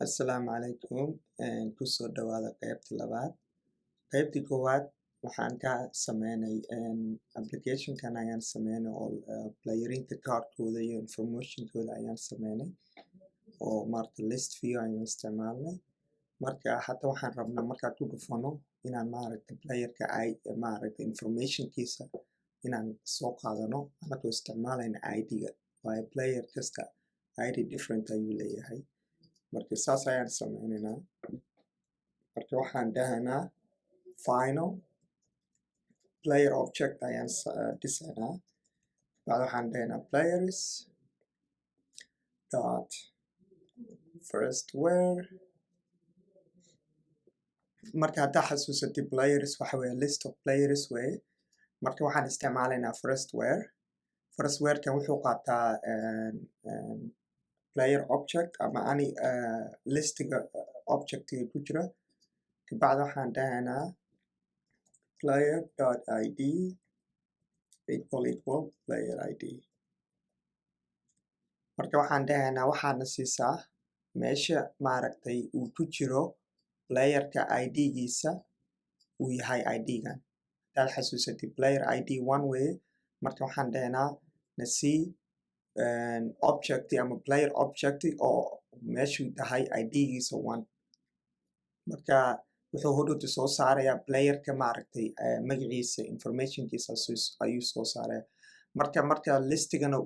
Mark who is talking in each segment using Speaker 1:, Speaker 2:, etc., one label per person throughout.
Speaker 1: Assalaamu calaykum kusoo dhawaada qaybta labaad. Qaybtii koowaad waxaan ka sameynay applicationkan ayaan sameynay oo playarinta kaarkooda iyo informationkooda ayaan sameynay oo maaragta list view ayaan isticmaalnay. Marka hadda waxaan rabnaa markaan ku dhufano inaan maaragta playerka ay maaragta informationkiisa inaan soo qaadano anagoo isticmaalayna ID-ga. waayo player kasta ID different ayuu leeyahay. marka saas ayaan sameynaynaa. marka waxaan dhahaynaa final player object ayaan dhisaynaa. bacda waxaan dhahaynaa players dot first where. marka haddaa xasuusatay players waxa weeye list of players way. marka waxaan isticmaalaynaa first where. first where-kan wuxuu qaataa player object ama any listiga objectiga ku jira. kabacdi waxaan dhahaynaa player dot id equal player id. marka waxaan dhahaynaa waxaana siisaa meesha maaragtay uu ku jiro playerka ID-giisa uu yahay ID-gan. haddaad xasuusatay player ID one way. marka waxaan dhahaynaa nasii objecti ama player objecti oo meeshuu tahay ID-giisa one. marka wuxuu hodhowta soo saarayaa playerka maaragtay magaciisa informationkiisa ayuu soo saaraya. marka listigana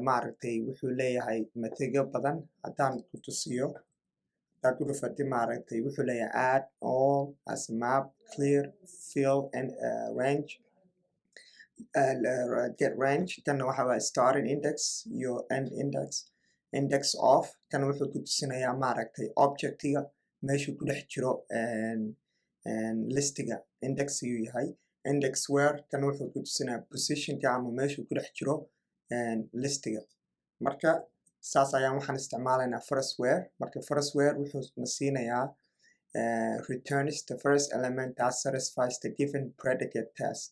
Speaker 1: maaragtay wuxuu leeyahay matego badan. haddaan ku tusiyo haddaad ku dhufatay maaragtay wuxuu leeyahay add all as a map clear fill and range. get range kana waxa waa starting index iyo end index of kana wuxuu ku tusinayaa maaragtay objectiga meeshuu ku dhex jiro listiga index ayuu yahay. index where kana wuxuu ku tusinayaa positionka ama meeshuu ku dhex jiro listiga. marka saas ayaan waxaan isticmaalaynaa first where. marka first where wuxuu na siinayaa returns the first element that satisfies the given predicate test.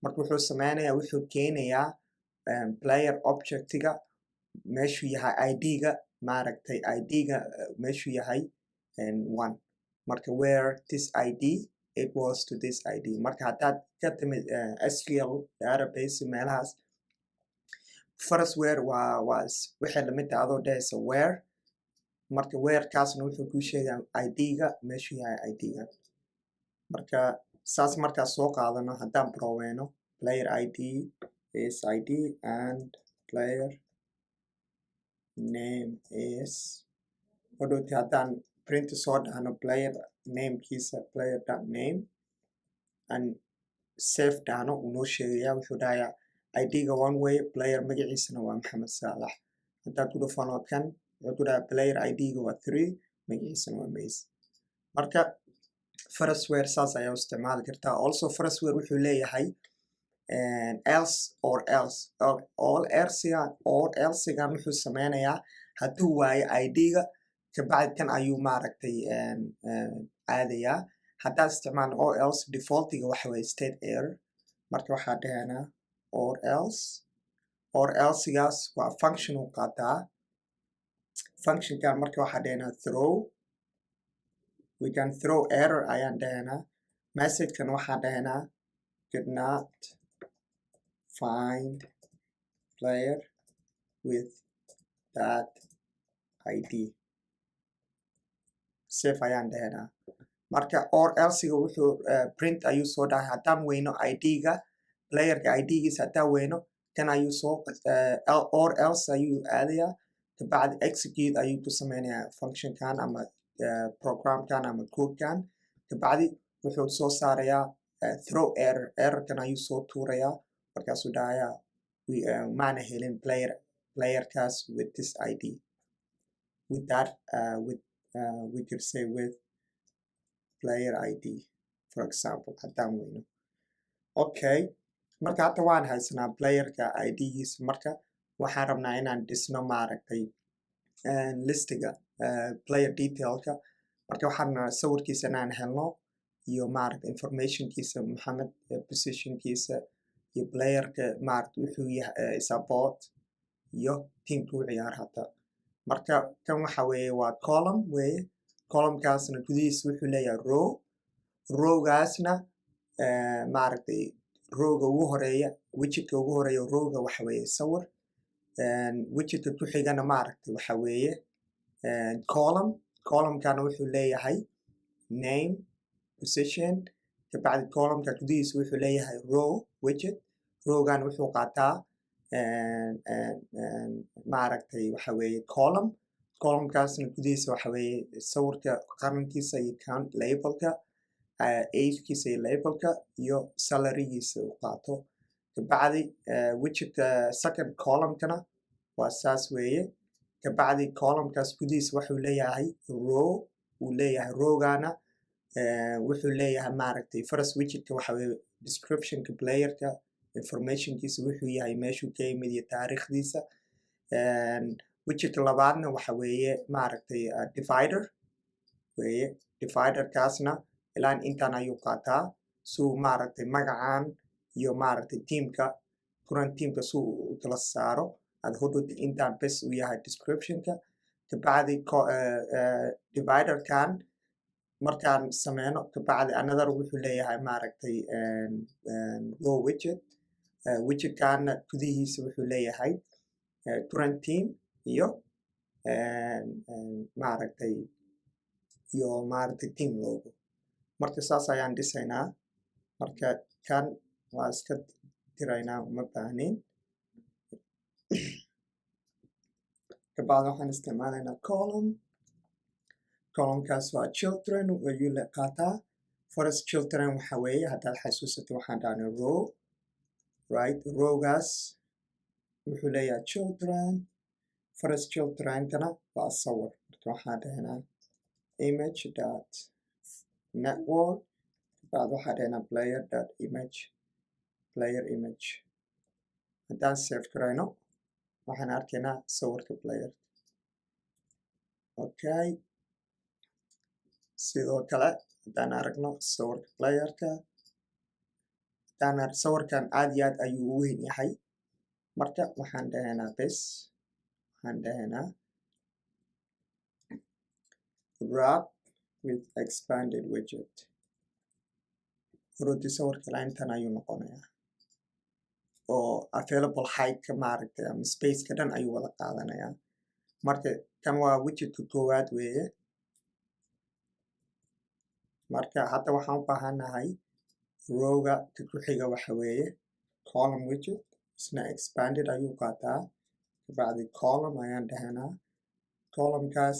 Speaker 1: marka wuxuu sameynayaa wuxuu keenayaa player objectiga meeshuu yahay ID-ga maaragtay ID-ga meeshuu yahay one. marka where this ID equals to this ID. marka haddaad ka timid SQL database meelahaas first where waa waxay lamid tahay adoo dhahaysa where. marka where-kaasna wuxuu kuu sheegaa ID-ga meeshuu yahay ID-ga. marka saas markaa soo qaadano haddaan broweyno player id is id and player name is hodhowti haddaan print soo dhahno player namekiisa player dot name and save dhahno uu noo sheegayaa wuxuu dhahayaa ID-ga one way player magaciisana waa maxamed saalax. haddaan ku dhufano kan wuxuu ku dhahaa player ID-ga waa 3 magaciisana waa mays. marka first where saas ayaa u isticmaali kartaa. also first where wuxuu leeyahay else or else all elsegan wuxuu sameynayaa hadduu waayo ID-ga kabacdi kan ayuu maaragtay aadayaa. haddaan isticmaalno all else defaultiga waxa waye state error. marka waxaa dhahaynaa or elsegaas waa function uu qaataa. functionkan marka waxaa dhahaynaa throw. we can throw error ayaan dhahaynaa. messagekan waxaa dhahaynaa could not find player with that ID. safe ayaan dhahaynaa. marka or elsiga wuxuu print ayuu soo dhahay haddaan weyno ID-ga playerka ID-giisa haddaan weyno kan ayuu soo or else ayuu aadayaa. kabacdi execute ayuu ku sameynayaa functionkan ama programkan ama codekan. kabacdi wuxuu soo saarayaa throw errorkan ayuu soo tuurayaa. markaasuu dhahayaa maana helin playerkaas with this ID with that we could say with player ID for example haddaan weyno. okay marka hadda waan haysanaa playerka ID-giisa. marka waxaan rabnaa inaan dhisno maaragtay listiga player detailka. marka waxaan sawirkiisa inaan helno iyo maaragta informationkiisa maxamed positionkiisa iyo playerka maaragta wuxuu yahay support iyo teamka u ciyaar hata. marka kan waxa weeye waa column weeye columnkaasna gudihiisa wuxuu leeyahay rowgaasna maaragtay rowga ugu horeeya widgetka ugu horeeya rowga waxa weeye sawir widgetka ku xigana maaragtay waxa weeye columnkana wuxuu leeyahay name position kabacdi columnka gudihiisa wuxuu leeyahay row widget rowgan wuxuu qaataa maaragtay waxa weeye columnkaasna gudihiisa waxa weeye sawirka qarankiisa iyo count labelka agekiisa iyo labelka iyo salarygiisa uu qaato kabacdi widgetka second columnkana waa saas weeye kabacdi columnkaas gudihiisa wuxuu leeyahay row uu leeyahay rowgana wuxuu leeyahay maaragtay first widgetka waxa weeye descriptionka playerka informationkiisa wuxuu yahay meeshuu ka yimid iyo taariikhdiisa widgetka labaadna waxa weeye maaragtay divider weeye dividerkaasna ilaan intan ayuu qaataa suu maaragtay magacan iyo maaragtay teamka current teamka suu u kala saaro ad hodhowta intan bes u yahay descriptionka kabacdi dividerkan markaan sameyno kabacdi another wuxuu leeyahay maaragtay row widgetkana gudihiisa wuxuu leeyahay current team iyo maaragtay team logo marka saas ayaan dhisaynaa marka kan waa iska tiraynaa uma baahnin kabacdi waxaan isticmaalaynaa columnkaas waa children ayuu la qaataa first children waxa weeye haddaad xasuusato waxaan dhahnay row right rowgaas wuxuu leeyahay children first childrenkana waa sawir marka waxaan dhahnaa image dot network kabacdi waxaan dhahnaa player dot image player image haddaan save garayno waxaan arkaynaa sawirka player okay sidoo kale haddaan aragno sawirka playerka sawirkan aad iyo aad ayuu u weyn yahay marka waxaan dhahaynaa bes waxaan dhahaynaa wrap with expanded widget horoti sawirka laintan ayuu noqonayaa oo available heightka maaragtay ama spaceka dhan ayuu wada qaadanayaa marka kan waa widgetka koowaad weeye marka hadda waxaan u baahanahay rowga ka ku xiga waxa weeye column widget isna expanded ayuu qaataa kabacdi column ayaan dhahanaa columnkaas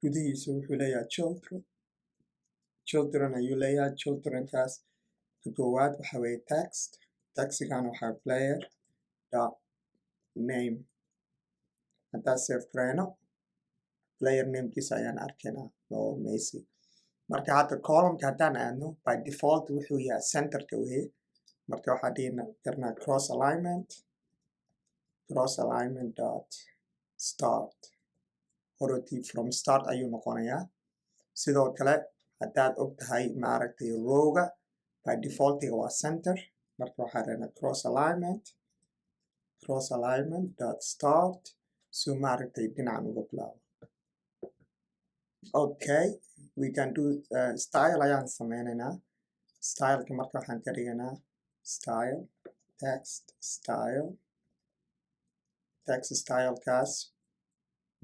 Speaker 1: gudihiisa wuxuu leeyahay children ayuu leeyahay childrenkaas ka koowaad waxa weeye textgan waxaa player dot name haddaan save garayno player namekiisa ayaan arkaynaa oo messi marka hadda columnka haddaan aadno by default wuxuu yahay centerka weye marka waxaan dhihi karnaa cross alignment dot start horoti from start ayuu noqonayaa sidoo kale haddaad og tahay maaragtay rowga by defaultiga waa center marka waxaan dhahnaa cross alignment dot start suu maaragtay dhinacan uga bilaabo okay we can do style ayaan sameynaynaa styleka marka waxaan ka dhiganaa style text stylekaas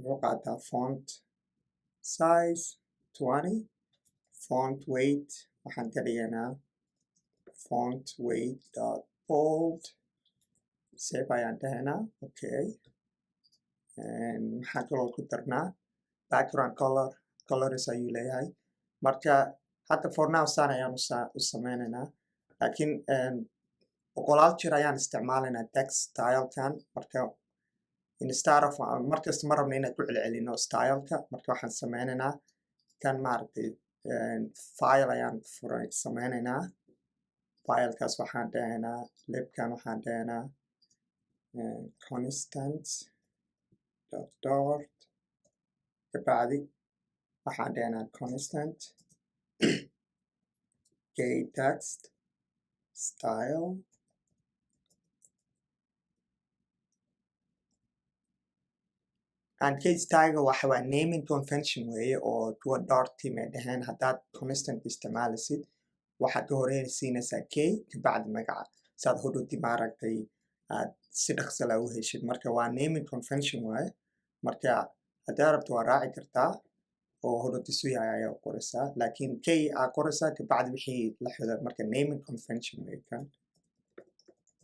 Speaker 1: wuxuu qaataa font size 20 font weight waxaan ka dhiganaa font weight dot bold save ayaan dhahaynaa okay maxaa kaloo ku darnaa background colors ayuu leeyahay marka hadda for now saan ayaan u sameynaynaa laakiin boqolaal jir ayaan isticmaalaynaa text stylekan marka instead of markasta ma rabno inaan ku celcelino styleka marka waxaan sameynaynaa kan maaragtay file ayaan sameynaynaa filekaas waxaan dhahaynaa libkan waxaan dhahaynaa constant dot kabacdi waxaan dhahaynaa constant text style and case tagga waxa waa naming convention weeye oo kuwa dhowr team ay dhaheen haddaad constant isticmaalisid waxaad ka horeysiinaysaa k kabacdi magaca saad hodhowti maaragtay aad si dhaqso leh u heshid marka waa naming convention waaye marka haddaad rabto waa raaci kartaa oo hodhowti su yahay ayaa qoraysaa laakiin k aa qoraysaa kabacdi wixii la xido marka naming convention weeye kan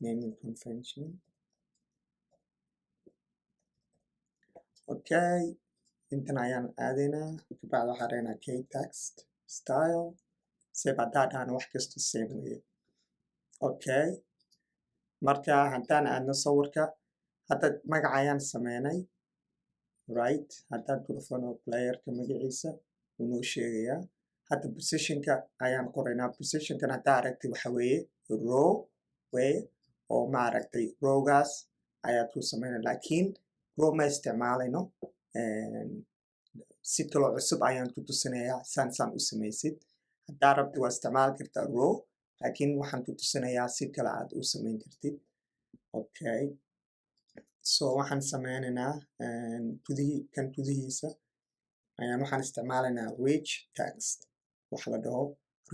Speaker 1: naming convention okay intan ayaan aadaynaa kabacdi waxaan raynaa k text style save haddaa dhahan wax kasta same weeye okay marka haddaan aadno sawirka hadda magaca ayaan sameynay right haddaan durfano playerka magaciisa wuu noo sheegayaa hadda positionka ayaan qoraynaa positionkan haddaa aragtay waxa weeye row weeye oo maaragtay rowgaas ayaad ku sameynay laakiin row ma isticmaalayno si kaloo cusub ayaan ku tusinayaa saan u samaysid haddaa rabti waa isticmaali kartaa row laakiin waxaan ku tusinayaa si kale aad u samayn kartid okay so waxaan sameynaynaa gudihiisa ayaan waxaan isticmaalaynaa rich text wax la dhaho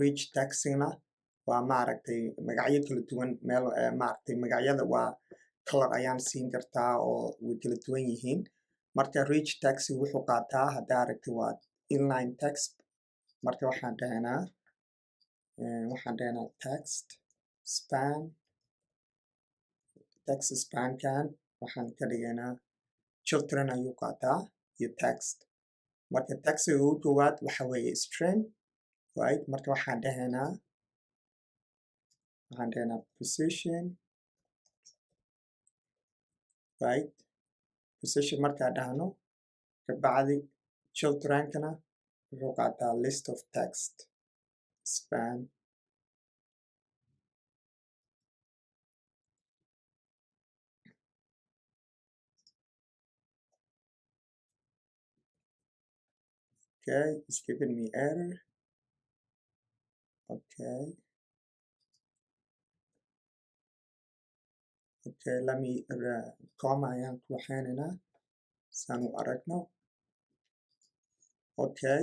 Speaker 1: rich textina waa maaragtay magacyo kala duwan meel maaragtay magacyada waa color ayaan siin kartaa oo way kala duwan yihiin marka rich text wuxuu qaataa haddaa aragtay waa inline text marka waxaan dhahnaa text spankan waxaan ka dhigaynaa children ayuu qaataa iyo text marka textiga ugu koowaad waxa weeye string right marka waxaan dhahaynaa position right position markaan dhahno kabacdi childrenkana wuxuu qaataa list of text span okay it's giving me error okay let me comma ayaan ku waxaynaynaa saan u aragno okay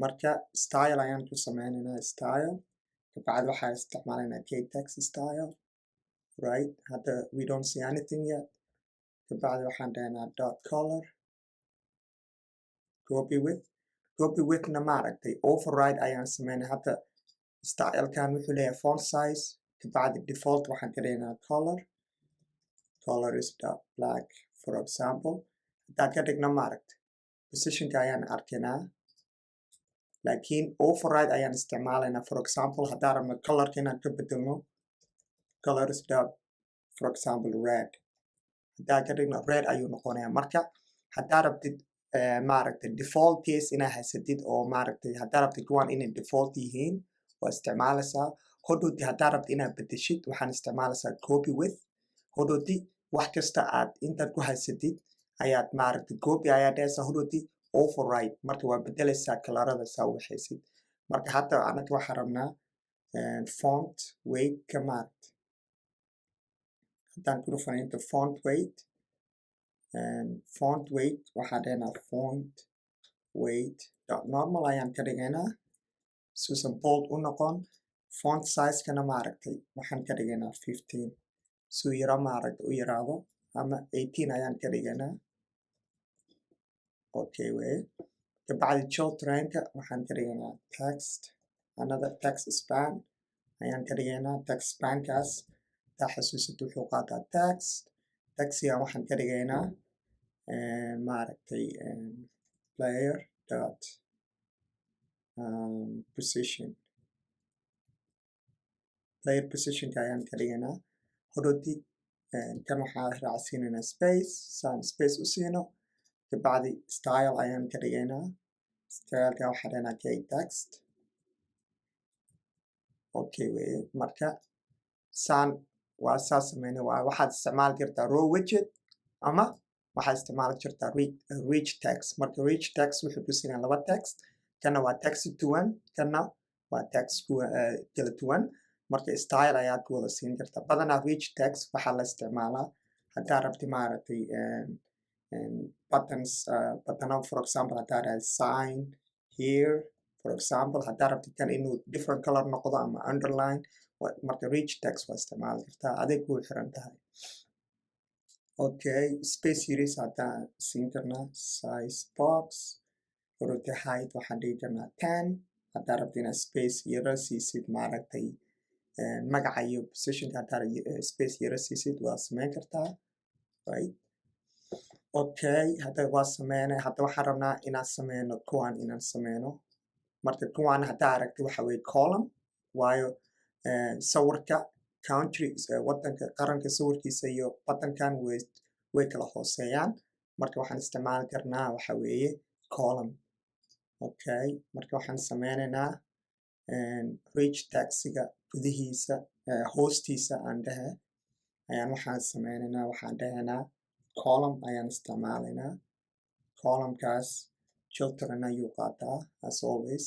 Speaker 1: marka style ayaan ku sameynaynaa style kabacdi waxaan isticmaalaynaa k text style right hadda we don't see anything yet kabacdi waxaan dhahaynaa dot color copy widthna maaragtay override ayaan sameynay hadda stylekan wuxuu leeyahay font size kabacdi default waxaan ka dhigaynaa color is black for example haddaan ka dhigna maaragtay positionka ayaan arkaynaa laakiin override ayaan isticmaalaynaa for example haddaan rabno colorka inaan ka bedelno color is for example red haddaan ka dhigno red ayuu noqonayaa marka haddaa rabtid maaragtay default case inaa haysatid oo maaragtay haddaa rabtid kuwaan inay default yihiin waa isticmaalaysaa hodhowti haddaa rabtid inaad bedeshid waxaan isticmaalaysaa copy width hodhowti wax kasta aad intaad ku haysatid ayaad maaragtay copy ayaad dhahaysaa hodhowti override marka waa bedelaysaa kalarada saa u waxaysid marka hadda anaga waxaan rabnaa font weight ka maaragtay haddaan ku dhufan inta font weight waxaan dhahaynaa font weight normal ayaan ka dhigaynaa suusan bold u noqon font sizekana maaragtay waxaan ka dhigaynaa 15 suu yaro maaragtay u yaraado ama 18 ayaan ka dhigaynaa okay weye kabacdi childrenka waxaan ka dhigaynaa another text span ayaan ka dhigaynaa text spankaas hadaa xasuusato wuxuu qaataa taxigan waxaan ka dhigaynaa maaragtay player dot positionka ayaan ka dhigaynaa hodhowti kan waxaan raacsiinaynaa space saan space u siino kabacdi style ayaan ka dhigaynaa styleka waxaan dhahaynaa k text okay weye marka saan waa saa sameynay waxaad isticmaali kartaa row widget ama waxaad isticmaali kartaa rich text marka rich text wuxuu tusinaya laba text kana waa text duwan kana waa text kala duwan marka style ayaad ku wada siin kartaa badanaa rich text waxaa la isticmaalaa haddaa rabti maaragtay buttons butano for example haddaa dhahay sign here for example haddaa rabtid kan inuu different color noqdo ama underline marka rich text waa isticmaali kartaa aday kuu xiran tahay. Okay, space series haddaan siin karnaa size box horta height waxaan dhigi karnaa 10 haddaa rabtid inaad space yara siisid maaragtay magaca iyo positionka haddaa space yara siisid waa samayn kartaa, right? Okay, hadda waa sameynay hadda waxaan rabnaa inaan sameyno kuwan inaan sameyno marka kuwan haddaa aragti waxa weye column waayo sawirka country wadanka qaranka sawirkiisa iyo badankan way kala hooseeyaan marka waxaan isticmaali karnaa waxa weeye column. Okay, marka waxaan sameynaynaa rich taxiga gudihiisa hoostiisa aan dhahe ayaan waxaan sameynaynaa waxaan dhahaynaa column ayaan isticmaalaynaa columnkaas children ayuu qaataa as always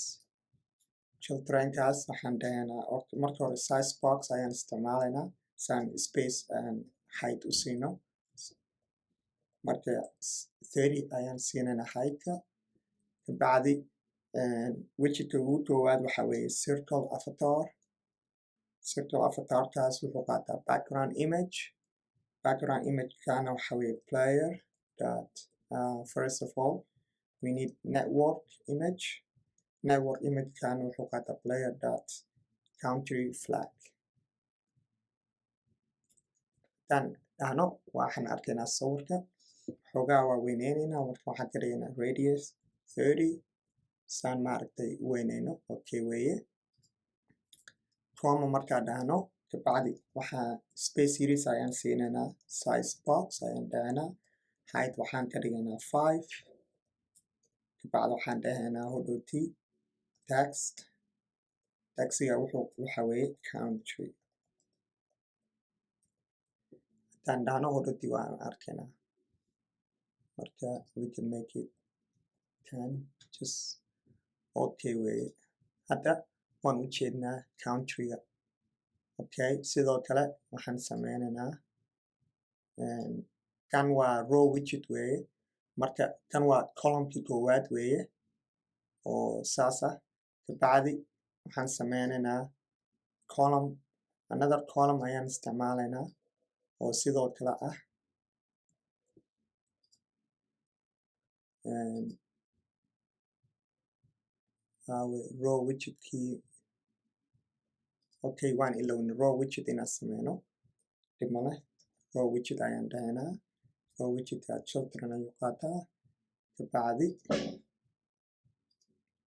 Speaker 1: childrenkaas waxaan dhahaynaa marka hore size box ayaan isticmaalaynaa saan space height u siino marka 30 ayaan siinaynaa heightka kabacdi widgetka ugu koowaad waxa weeye circle avatarkaas wuxuu qaataa background image kana waxa weeye player dot first of all we need network image kana wuxuu qaataa player dot country flag dan dhahno waxaan arkaynaa sawirka xoogaa waa weyneynayna marka waxaan ka dhigaynaa radius 30 saan maaragtay weyneyno okay weeye comma markaa dhahno kabacdi waxaa space series ayaan siinaynaa size box ayaan dhahaynaa height waxaan ka dhigaynaa 5 kabacdi waxaan dhahaynaa hodhooti taxiga waxa weeye country haddaan dhahno hodhooti waan arkaynaa marka we can make it 10 just okay weeye hadda waan u jeednaa countryga okay sidoo kale waxaan sameynaynaa kan waa row widget weeye marka kan waa columnkii koowaad weeye oo saas ah kabacdi waxaan sameynaynaa another column ayaan isticmaalaynaa oo sidoo kale ah row widgetkii okay waan ilowna row widget inaan sameyno dhib maleh row widget ayaan dhahaynaa row widgetka children ayuu qaataa kabacdi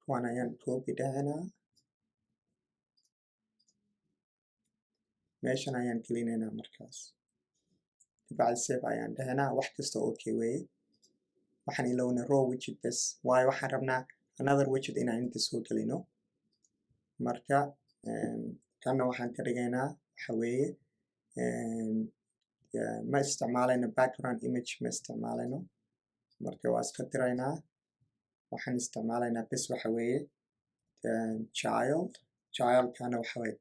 Speaker 1: kuwan ayaan copy dhahaynaa meeshan ayaan gelinaynaa markaas kabacdi save ayaan dhahaynaa wax kasta okay weeye waxaan ilowna row widget bes waayo waxaan rabnaa another widget inaan inta soo gelino marka kanna waxaan ka dhigaynaa waxa weeye ma isticmaalayno background image ma isticmaalayno marka waa iska tiraynaa waxaan isticmaalaynaa bes waxa weeye childkana waxa weeye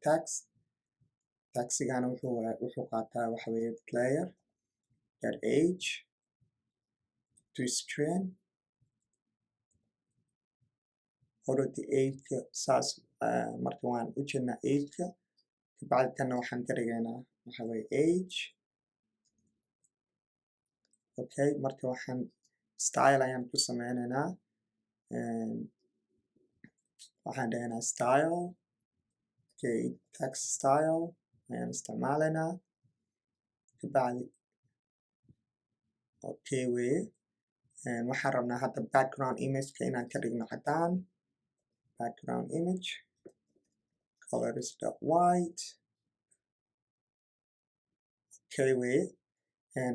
Speaker 1: taxigana wuxuu qaataa waxa weeye player their age to strain horta ageka saas marka waan u jeednaa ageka kabacdi kana waxaan ka dhigaynaa waxa weeye age okay marka waxaan style ayaan ku sameynaynaa waxaan dhahaynaa style okay text style ayaan isticmaalaynaa kabacdi okay weeye waxaan rabnaa hadda background imageka inaan ka dhigno cadaan background image color is white okay weeye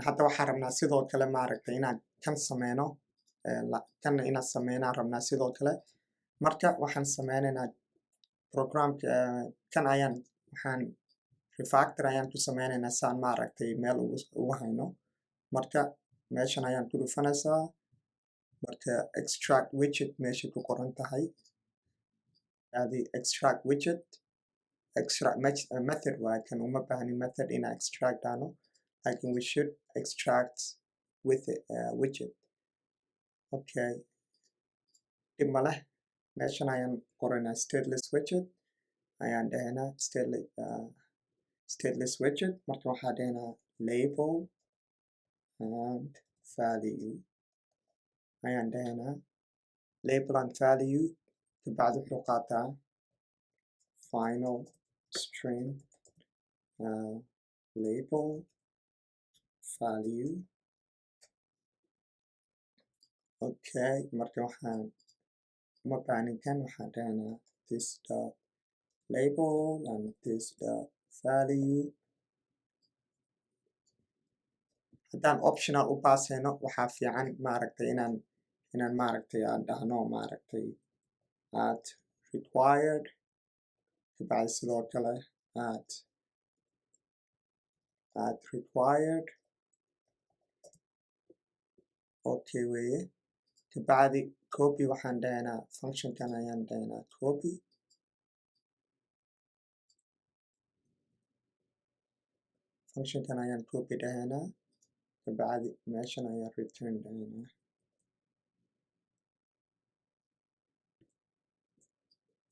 Speaker 1: hadda waxaan rabnaa sidoo kale maaragtay inaan kan sameyno kan inaan sameynaan rabnaa sidoo kale marka waxaan sameynaynaa programka kan waxaan refactor ayaan ku sameynaynaa saan maaragtay meel ugu hayno marka meeshan ayaan ku dhufanaysaa marka extract widget meesha ku qoran tahay extract widget extract method waa kan uma baahni method inaan extract ano lakin we should extract with widget okay dhib ma leh meeshan ayaan qoranaa stateless widget ayaan dhahnaa stateless widget marka waxaa dhahnaa label and value ayaan dhahnaa label and value kabacdi wuxuu qaataa final string label value okay marka waxaan uma baanin kan waxaan dhahnaa this dot label and this dot value haddaan optional u baasayno waxaa fiican maaragtay inaan maaragtay aan dhahno maaragtay add required kabacdi sidoo kale add required okay weeye kabacdi copy waxaan dhahnaa functionkan ayaan dhahnaa copy functionkan ayaan copy dhahnaa kabacdi meeshan ayaan return dhahnaa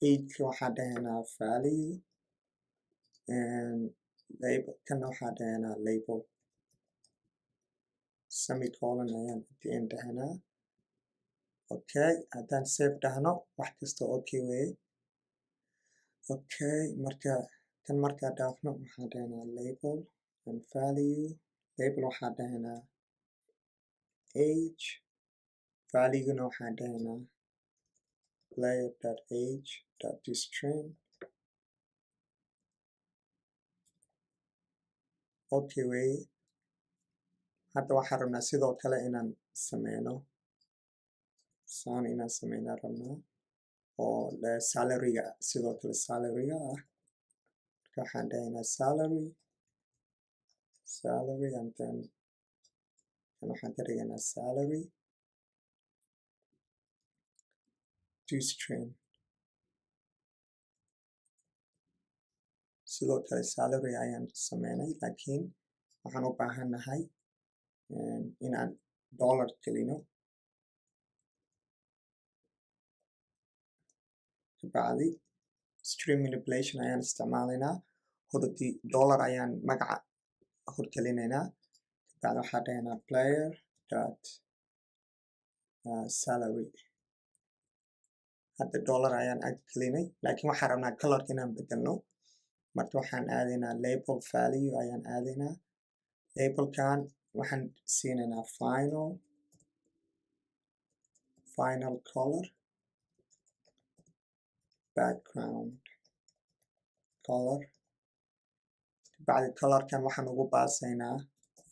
Speaker 1: ageka waxaan dhahnaa value and label kana waxaan dhahnaa label semicolon ayaan at the end dhahnaa okay haddaan save dhahno wax kasta okay weeye okay marka kan markaa dhaafno waxaan dhahnaa label and value label waxaan dhahnaa age valueguna waxaan dhahnaa player.age.toString okay weeye hadda waxaan rabnaa sidoo kale inaan sameyno saan inaan sameynaa rabnaa oo salaryga sidoo kale salaryga ah marka waxaan dhahaynaa salary and then kan waxaan ka dhiganaa salary toString sidoo kale salary ayaan sameynay laakiin waxaan u baahannahay inaan dollar gelino kabacdi string manipulation ayaan isticmaalaynaa horti dollar ayaan magaca horgelinaynaa kabacdi waxaan dhahaynaa player dot salary hadda dollar ayaan ag gelinay laakiin waxaan rabnaa colorka inaan bedelno marka waxaan aadaynaa label value ayaan aadaynaa labelkan waxaan siinaynaa final color background color kabacdi colorkan waxaan ugu baasaynaa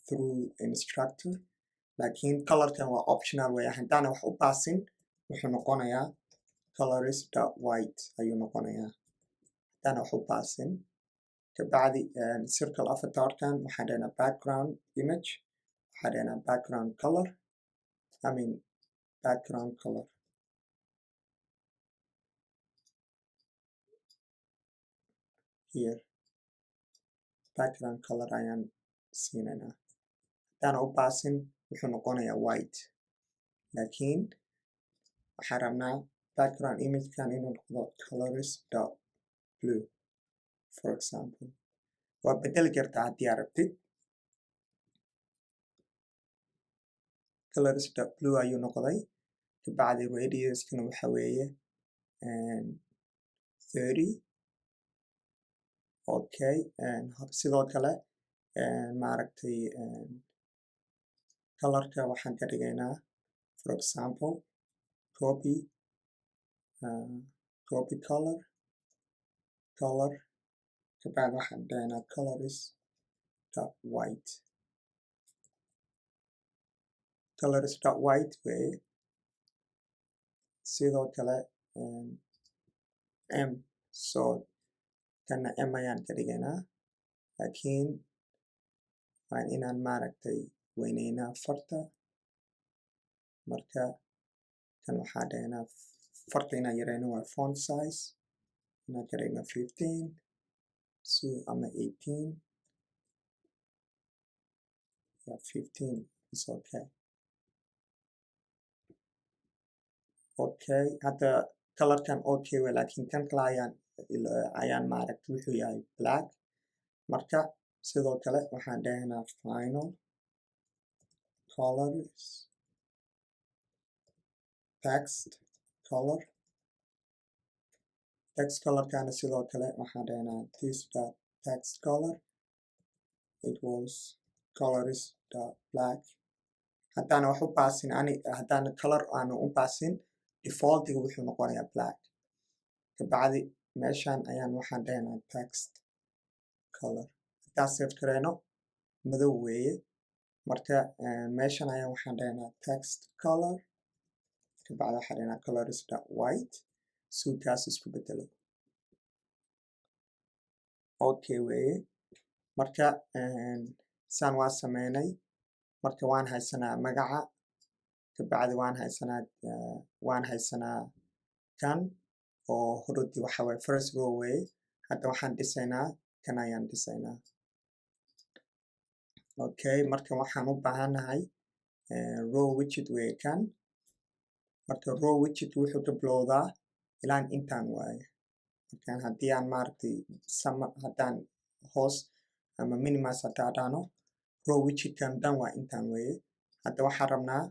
Speaker 1: through instructor laakiin colorkan waa optional weeye haddaana wax u baasin wuxuu noqonayaa colorist.white ayuu noqonayaa haddaana wax u baasin kabacdi circle avatarkan waxaan dhahnaa background image waxaan dhahnaa background color background color here background color ayaan siinaynaa haddaana u baasin wuxuu noqonayaa white laakiin waxaan rabnaa background imagekan inuu noqdo colorist.blue for example waa bedeli kartaa haddii aad rabtid colorist.blue ayuu noqday kabacdi radiuskana waxa weeye 30 okay sidoo kale maaragtay colorka waxaan ka dhigaynaa for example copy color kabacdi waxaan dhahaynaa colorist.white weeye sidoo kale m so kana m ayaan ka dhigaynaa laakiin waan inaan maaragtay weyneynaa farta marka kan waxaa dhahaynaa farta inaan yareyno waa font size inaan ka dhigno 15 ama 18 15 is okay okay hadda colorkan okay way laakiin kan kale ayaan maaragtay wuxuu yahay black marka sidoo kale waxaan dhahaynaa final colors text color text colorkana sidoo kale waxaan dhahaynaa this dot text color equals colors dot black haddaana wax u baasin haddaana color aanu u baasin defaultiga wuxuu noqonayaa black kabacdi meeshan ayaan waxaan dhahaynaa text color haddaan save gareyno madow weeye marka meeshan ayaan waxaan dhahaynaa text color kabacdi waxaan dhahaynaa colors dot white suudkaas isku bedelo okay weeye marka saan waa sameynay marka waan haysanaa magaca kabacdi waan haysanaa kan oo horodi waxa waye first row weeye hadda waxaan dhisaynaa kan ayaan dhisaynaa okay marka waxaan u baahanahay row widget weeye kan marka row widget wuxuu ka bilowdaa ilaan intaan waaye markaan haddii aan maaragtay haddaan hoos ama minimas haddaan dhahno row widgetkan dhan waa intaan weeye hadda waxaan rabnaa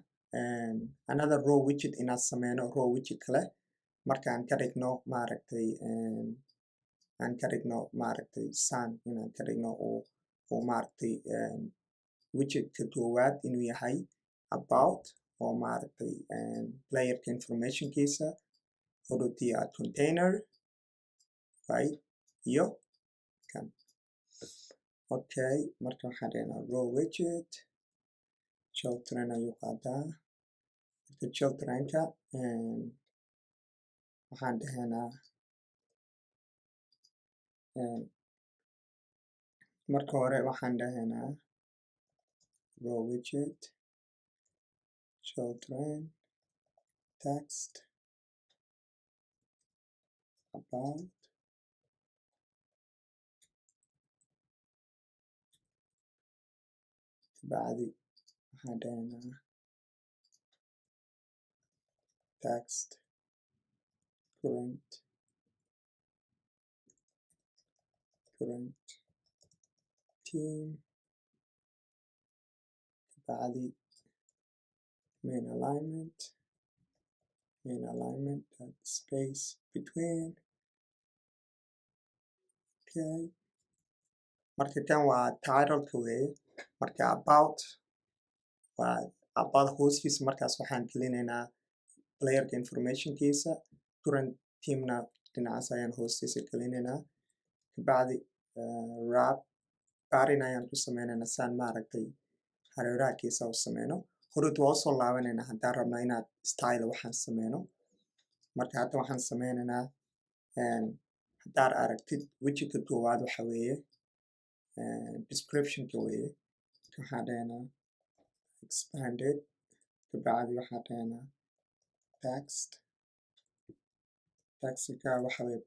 Speaker 1: another row widget inaan sameyno row widget kale markaan ka dhigno maaragtay sun inaan ka dhigno oo maaragtay widgetka koowaad inuu yahay about oo maaragtay playerka informationkiisa horodiya container right iyo kan okay marka waxaan dhahaynaa row widget children ayuu qaadaa marka childrenka waxaan dhahaynaa marka hore waxaan dhahaynaa row widget children text about kabacdi waxaan dhahaynaa text current team kabacdi main alignment space between okay marka kan waa titleka weeye marka about hooskiisa markaas waxaan gelinaynaa playerka informationkiisa current teamna dhinacaas ayaan hoostiisa gelinaynaa kabacdi barin ayaan ku sameynaynaa saan maaragtay hareerahakiisa u sameyno horud waa usoo laabanaynaa haddaan rabnaa inaad style waxaan sameyno marka hadda waxaan sameynaynaa haddaad aragtid widgetka koowaad waxa weeye descriptionka weeye waxaan dhahaynaa expanded kabacdi waxaan dhahaynaa textka waxa weeye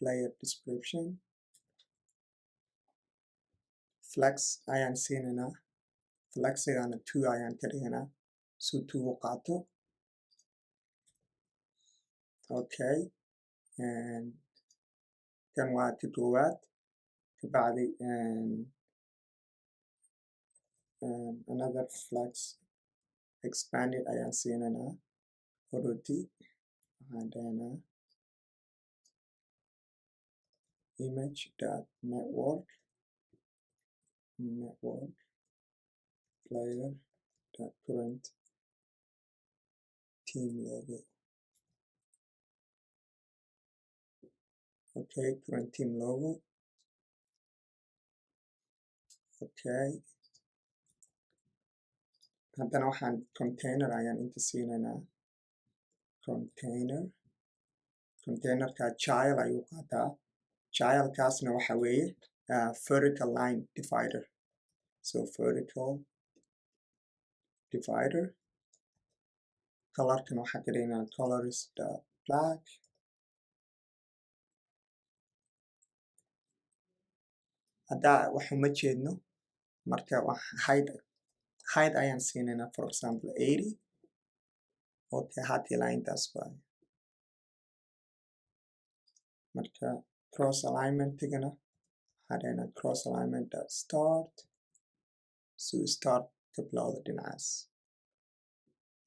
Speaker 1: player description flex ayaan siinaynaa flexigana 2 ayaan ka dhiganaa si 2 u qaato okay kan waa ka koowaad kabacdi another flex expanded ayaan siinaynaa horodi waxaan dhahaynaa image dot network player dot current team logo okay current team logo okay haddana waxaan container ayaan inta siinaynaa containerka child ayuu qaataa childkaasna waxa weeye vertical line divider so vertical divider colorkan waxaan ka dhignaa colors dot black haddaa wax uma jeedno marka height ayaan siinaynaa for example 80 okay hadda ilaa intaas waaye marka cross alignmentigana waxaan dhahnaa cross alignment start so start ka bilowda dhinacaas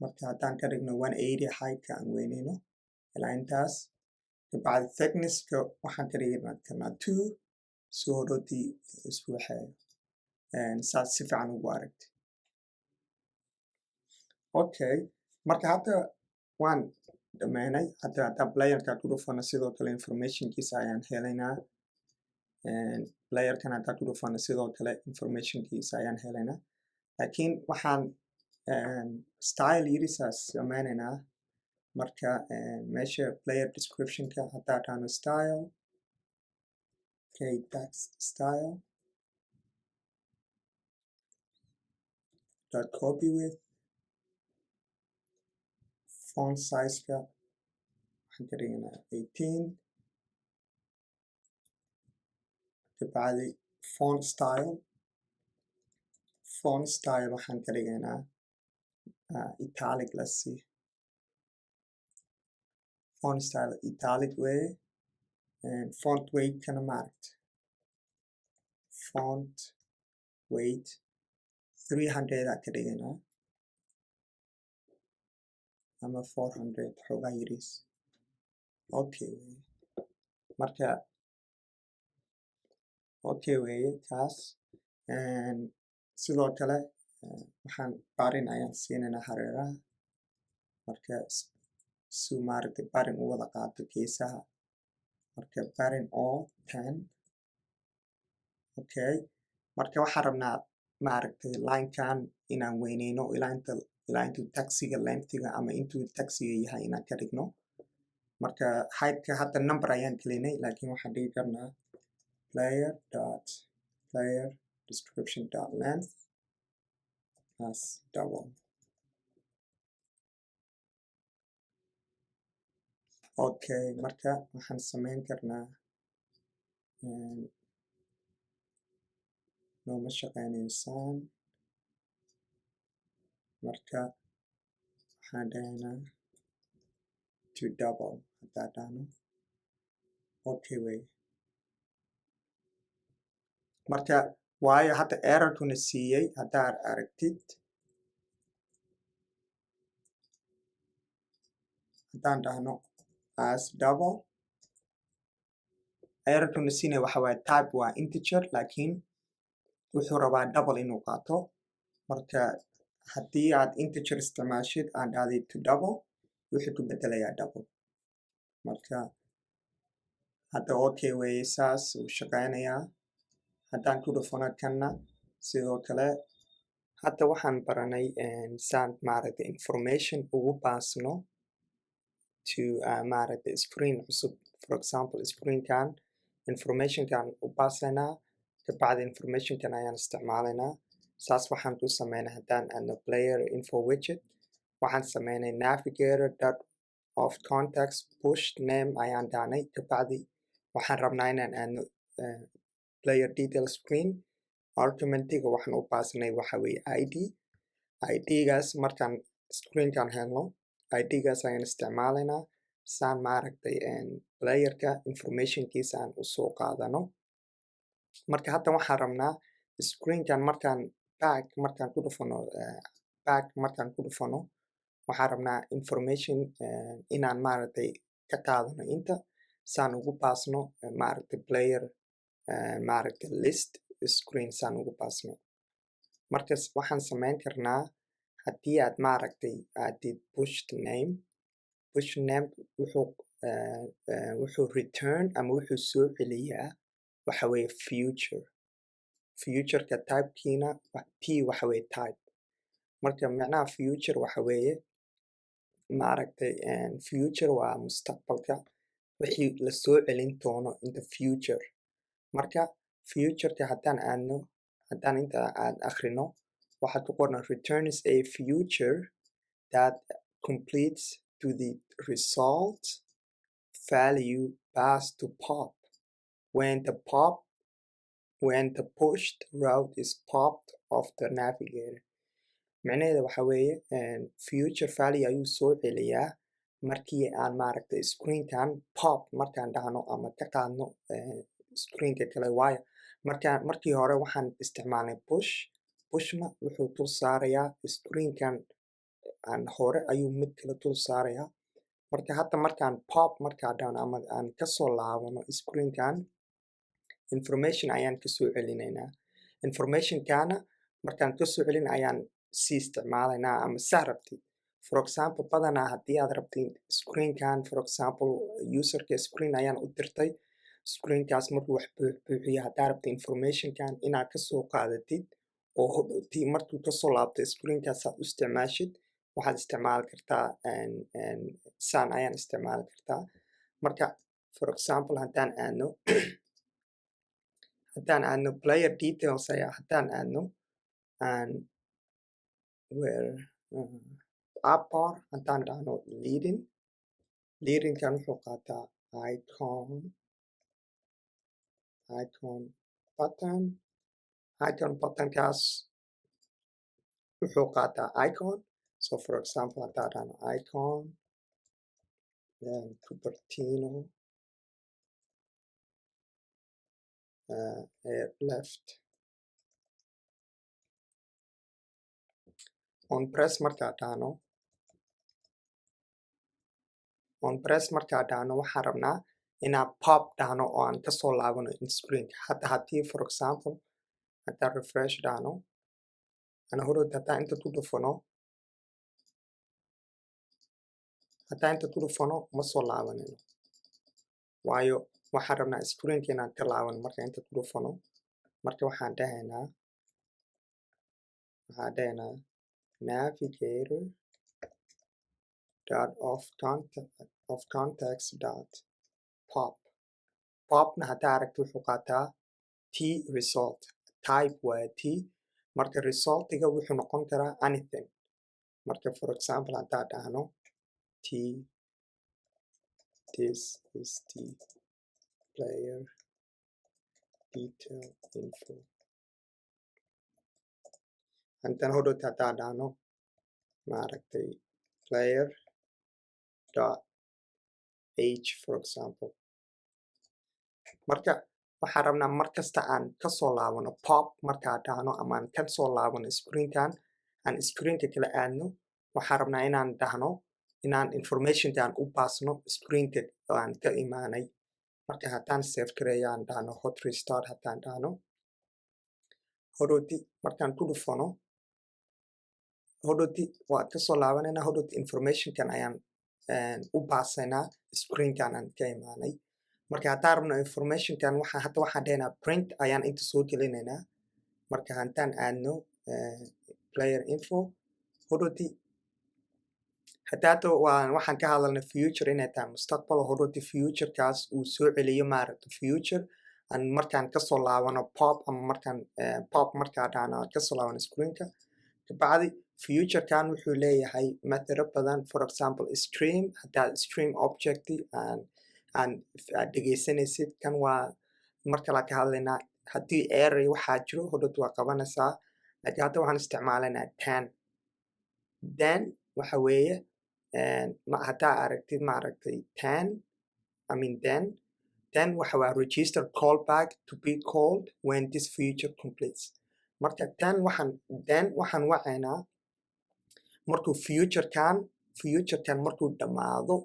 Speaker 1: marka haddaan ka dhigno 180 heightka aan weyneyno ilaa intaas kabacdi thicknesska waxaan ka dhigi karnaa 2 so hodhoodii isku waxeeyo saas si fiican ugu aragti okay marka hadda waan dhameynay hadda haddaan playerka ku dhufano sidoo kale informationkiisa ayaan helaynaa playerkan haddaan ku dhufano sidoo kale informationkiisa ayaan helaynaa laakiin waxaan style yirisaas sameynaynaa marka meesha player descriptionka haddaa dhahno style okay text style dot copy with font sizeka waxaan ka dhiganaa 18 kabacdi font style waxaan ka dhigaynaa italic let's see font style italic way and font weight kana maaragta font weight 300 aa ka dhigaynaa ama 400 xoogaa yariis okay weye marka okay weye kaas sidoo kale waxaan barin ayaan siinaynaa hareeraha marka su maaragtay barin u wada qaato geesaha marka barin all 10 okay marka waxaan rabnaa maaragtay linekan inaan weyneyno ilaa intuu taxiga lengthiga ama intuu taxiga yahay inaan ka dhigno marka heightka hadda number ayaan gelinay laakiin waxaan dhigi karnaa player description dot length as double okay marka waxaan sameyn karnaa nooma shaqeynaysaan marka waxaan dhahaynaa to double haddaa dhahno okay way marka waayo hadda errorkuna siiyey haddaad aragtid haddaan dhahno as double errorkuna siinaya waxa waaye type waa integer laakiin wuxuu rabaa double inuu qaato marka haddii aad integer isticmaashid aan dhahday to double wuxuu ku bedelayaa double marka hadda okay weeye saas uu shaqeynayaa haddaan ku dhufano kanna sidoo kale hadda waxaan baranay saan maaragtay information ugu baasno to maaragtay screen cusub for example screenkan informationkan u baasaynaa kabacdi informationkan ayaan isticmaalaynaa saas waxaan ku sameynay haddaan aadno player info widget waxaan sameynay navigator dot of context push name ayaan dhahnay kabacdi waxaan rabnaa inaan aadno player detail screen argumentiga waxaan u baasnay waxa weeye idgaas markaan screenkan helno idgaas ayaan isticmaalaynaa saan maaragtay playerka informationkiisa aan usoo qaadano marka hadda waxaan rabnaa screenkan markaan markaan ku dhufano waxaan rabnaa information inaan maaragtay ka qaadano inta saan ugu baasno maaragtay player maaragtay list screen saan ugu baasno markas waxaan sameyn karnaa haddii aad maaragtay aadid push name wuxuu return ama wuxuu soo celiyaa waxa weeye futureka typekiina t waxa weeye type marka macnaha future waxa weeye maaragtay future waa mustaqbalka wixii lasoo celin doono in the future marka futureka haddaan inta aad akhrino waxaad ku qorna returns a future that completes to the result value passed to pop when the pushed route is popped off the navigator micnaheeda waxa weeye future value ayuu soo celiyaa markii aan maaragtay screenkan pop markaan dhahno ama ka qaadno screenka kale waayo markii hore waxaan isticmaalnay pushna wuxuu dul saarayaa screenkan aan hore ayuu mid kale dul saarayaa marka hadda markaan pop markaa dhahno ama aan kasoo laabano screenkan information ayaan kasoo celinaynaa informationkana markaan kasoo celin ayaan sii isticmaalaynaa ama saa rabtid for example badanaa haddii aad rabtid screenkan for example userka screen ayaan u dirtay screenkaas markuu wax buuxiyo haddaa rabtid informationkan inaad kasoo qaadatid oo hodhowtii markuu kasoo laabto screenkaas aad u isticmaashid waxaad isticmaali kartaa saan ayaan isticmaali kartaa marka for example haddaan aadno player details ayaa haddaan aadno where app bar haddaan dhahno leadingkan wuxuu qaataa icon buttonkaas wuxuu qaataa icon so for example haddaan dhahno icon Cupertino left on press markaa dhahno waxaan rabnaa inaan pop dhahno oo aan kasoo laabano in screenka hadda haddii for example haddaan refresh dhahno ana horod haddaan inta ku dhufano ma soo laabanino waayo waxaan rabnaa screenka inaan ka laabano marka inta ku dhufano marka waxaan dhahaynaa navigator of context popna haddaa aragti wuxuu qaataa t result type waa t marka resultiga wuxuu noqon karaa anything marka for example haddaa dhahno this is the player detail info intan hodhowta haddaa dhahno maaragtay player age for example marka waxaan rabnaa markasta aan kasoo laabano pop markaa dhahno ama aan kasoo laabano screenkan aan screenka kala aadno waxaan rabnaa inaan dhahno inaan informationka aan u baasno screenka aan ka imaanay marka haddaan save gareeyo aan dhahno hot restart haddaan dhahno hodhowti markaan ku dhufano hodhowti waa kasoo laabanayna hodhowti informationkan ayaan u baasaynaa screenkan aan ka imaanay marka haddaan rabno informationkan hadda waxaan dhahaynaa print ayaan inta soo gelinaynaa marka haddaan aadno player info hodhowti haddaata waxaan ka hadalnay future inay tahay mustaqbal hodhowti futurekaas uu soo celiyo maaragta future aan markaan kasoo laabano pop ama markaan pop markaa dhahno aan kasoo laabano screenka kabacdi futurekan wuxuu leeyahay methodo badan for example stream haddaad stream object aad dhegeysanaysid kan waa markala ka hadlaynaa haddii error waxaa jiro hodhowti waa qabanaysaa laakiin hadda waxaan isticmaalaynaa then waxa weeye haddaa aragtid maaragtay then waxa waa register callback to be called when this feature completes marka waxaan wacaynaa markuu futurekan markuu dhammaado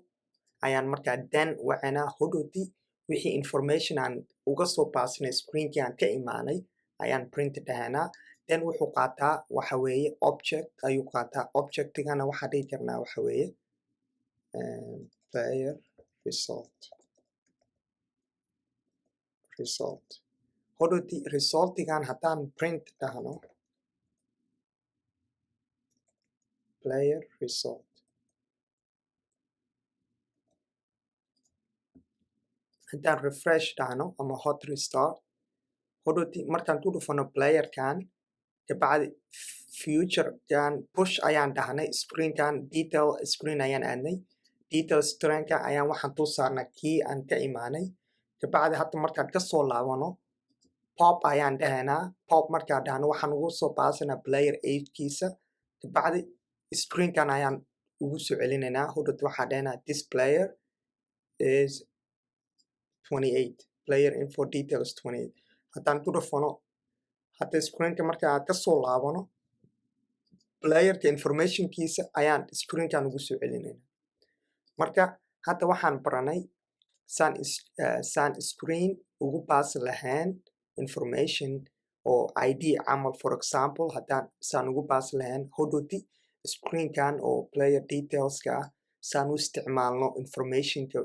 Speaker 1: ayaan markaa then wacaynaa hodhowti wixii information aan uga soo baasnay screenkii aan ka imaanay ayaan print dhahaynaa then wuxuu qaataa waxa weeye object ayuu qaataa objectigana waxaa dhihi karnaa waxa weeye player result hodhowti resultigan haddaan print dhahno player result haddaan refresh dhahno ama hot restart hodhowti markaan ku dhufano playerkan kabacdi futurekan push ayaan dhahnay screenkan detail screen ayaan aadnay detail screenka ayaan waxaan dul saarnaa kii aan ka imaanay kabacdi hadda markaan kasoo laabano pop ayaan dhahaynaa pop markaa dhahno waxaan ugu soo baasanaa player agekiisa kabacdi screenkan ayaan ugu soo celinaynaa hodhowt waxaa dhahnaa this player is 28 player info details 28 haddaan ku dhufano hadda screenka marka aad ka soo laabano playerka informationkiisa ayaan screenkan ugu soo celinaynaa marka hadda waxaan baranay saan screen ugu baasi lahayn information oo ID camal for example haddaan saan ugu baasi lahayn hodhowti screenkan oo player detailska ah saan u isticmaalno informationka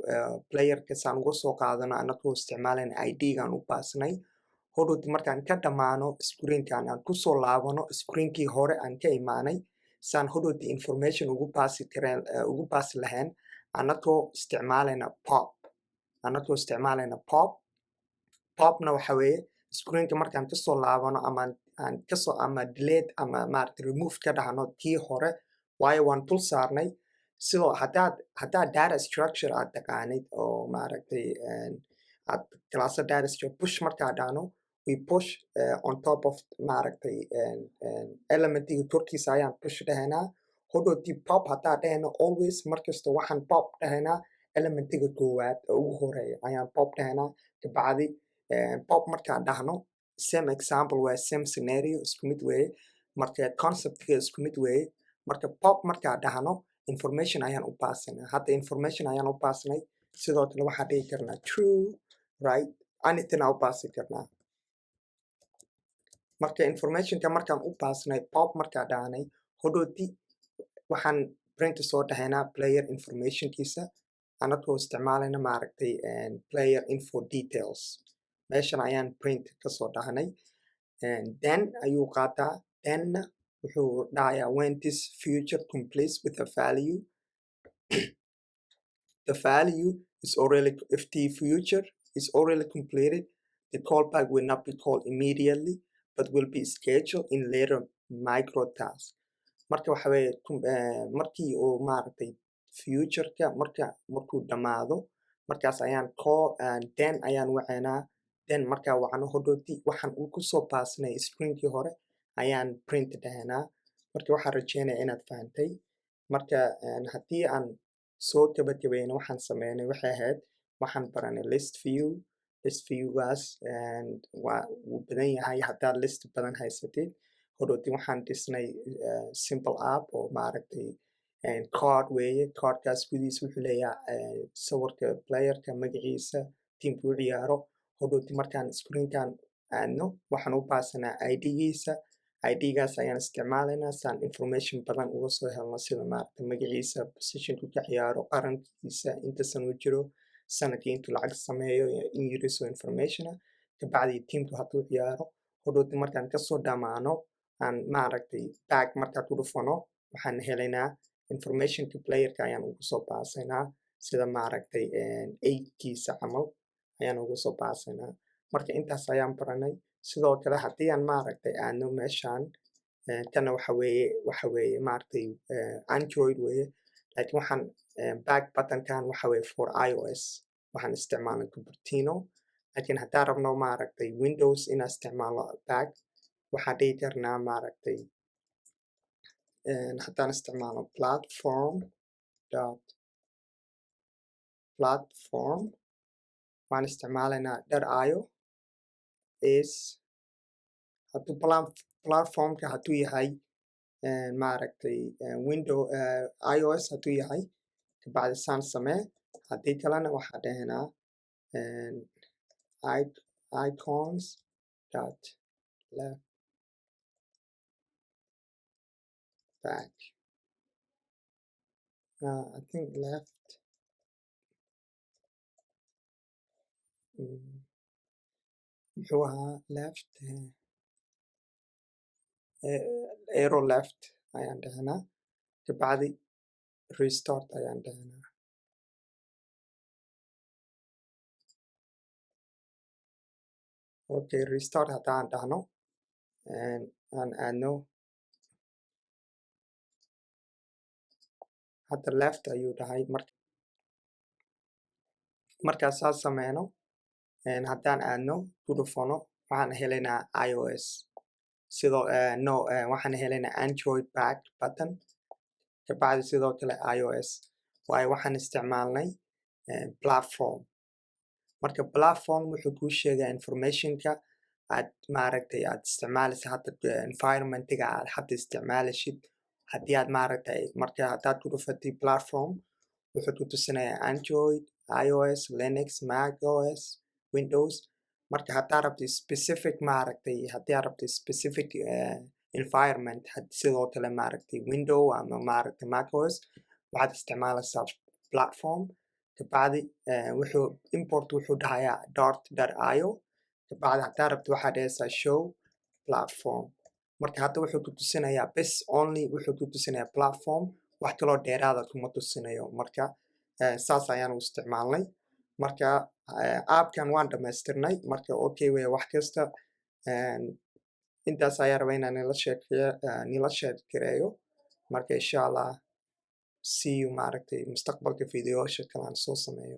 Speaker 1: playerka saan uga soo qaadano anagoo isticmaalayn ID-gan u baasnay hodhowti markaan ka dhammaano screenkan aan kusoo laabano screenkii hore aan ka imaanay saan hodhowti information ugu baasi lahayn anagoo isticmaalayna popna waxa weeye screenka markaan kasoo laabano ama delete ama maaragtay remove ka dhahno kii hore waayo waan dul saarnay sidoo haddaad data structure aad taqaanid oo maaragtay aad class data structure push markaa dhahno we push on top of maaragtay elementiga korkiisa ayaan push dhahaynaa hodhowtii pop haddaa dhahayno always markasta waxaan pop dhahaynaa elementiga koowaad oo ugu horeeya ayaan pop dhahaynaa kabacdi pop markaan dhahno same example waa same scenario isku mid weeye marka conceptga isku mid weeye marka pop markaa dhahno information ayaan u baasanaa hadda information ayaan u baasnay sidoo kale waxaa dhihi karnaa true right anything aan u baasi karnaa marka informationka markaan u baasnay pop markaa dhahnay hodhowti waxaan print soo dhahaynaa player informationkiisa anagoo isticmaalayna maaragtay player info details meeshan ayaan print kasoo dhahnay then ayuu qaataa thenna wuxuu dhahayaa when this future completes with a value the value is already if the future is already completed the callback will not be called immediately but will be scheduled in later micro task marka waxa weeye markii uu maaragtay futureka markuu dhammaado markaas ayaan then ayaan wacaynaa then markaa wacno hodhowti waxaan uu kusoo baasnay screenkii hore ayaan print dhahaynaa marka waxaan rajeynaya inaad fahantay marka haddii aan soo gabagabayno waxaan sameynay waxay ahayd waxaan baranay list viewgaas wuu badan yahay haddaad list badan haysatid hodhowti waxaan dhisnay simple app oo maaragtay card weeye cardkaas gudihiisa wuxuu leeyahay sawirka playerka magaciisa teamka u ciyaaro hodhowti markaan screenkan aadno waxaan u baasanaa ID-giisa ID-gaas ayaan isticmaalaynaa saan information badan uga soo helno sida maaragtay magaciisa positionku ka ciyaaro qarankiisa inta sano jiro sanadkii intuu lacag sameeyo in yiriso informationa kabacdi teamku hadduu ciyaaro hodhowti markaan kasoo dhamaano aan maaragtay back markaa ku dhufano waxaan helaynaa informationka playerka ayaan ugu soo baasaynaa sida maaragtay agekiisa camal ayaan ugu soo baasaynaa marka intaas ayaan baranay sidoo kale haddii aan maaragtay aadno meeshaan kana waxa weeye maaragtay android weeye laakiin waxaan back buttonkan waxa weeye for iOS waxaan isticmaalnay cupertino laakiin haddaan rabno maaragtay windows inaan isticmaalo back waxaan dhihi karnaa maaragtay haddaan isticmaalo platform waxaan isticmaalaynaa .io is hadduu platformka hadduu yahay maaragtay window iOS hadduu yahay kabacdi saan samee haddii kalena waxaa dhahaynaa icons left back I think left muxuu ahaa left arrow left ayaan dhahnaa kabacdi restart ayaan dhahnaa okay restart haddaan dhahno aan aadno hadda left ayuu dhahay markaas saa sameyno haddaan aadno ku dhufano waxaan helaynaa iOS sidoo no waxaan helaynaa Android back button kabacdi sidoo kale iOS waayo waxaan isticmaalnay platform marka platform wuxuu kuu sheegaa informationka aad maaragtay aad isticmaalaysa hadda environmentiga aad hadda isticmaalashid haddii aad maaragtay marka haddaad ku dhufatay platform wuxuu ku tusinayaa Android, iOS, Linux, Mac OS, Windows marka haddaa rabto specific maaragtay haddii aad rabto specific environment sidoo kale maaragtay window ama maaragtay Mac OS waxaad isticmaalaysaa platform kabacdi wuxuu import wuxuu dhahayaa .io kabacdi haddaa rabto waxaad dhahaysaa show platform marka hadda wuxuu ku tusinayaa bes only wuxuu ku tusinayaa platform wax kaloo dheeraada kuma tusinayo marka saas ayaan u isticmaalnay marka appkan waan dhamaystirnay marka okay wey wax kasta intaas ayaa rabaa inaan nila sheekareeyo marka insha allah see you maaragtay mustaqbalka videoyasha kale aan soo sameeyo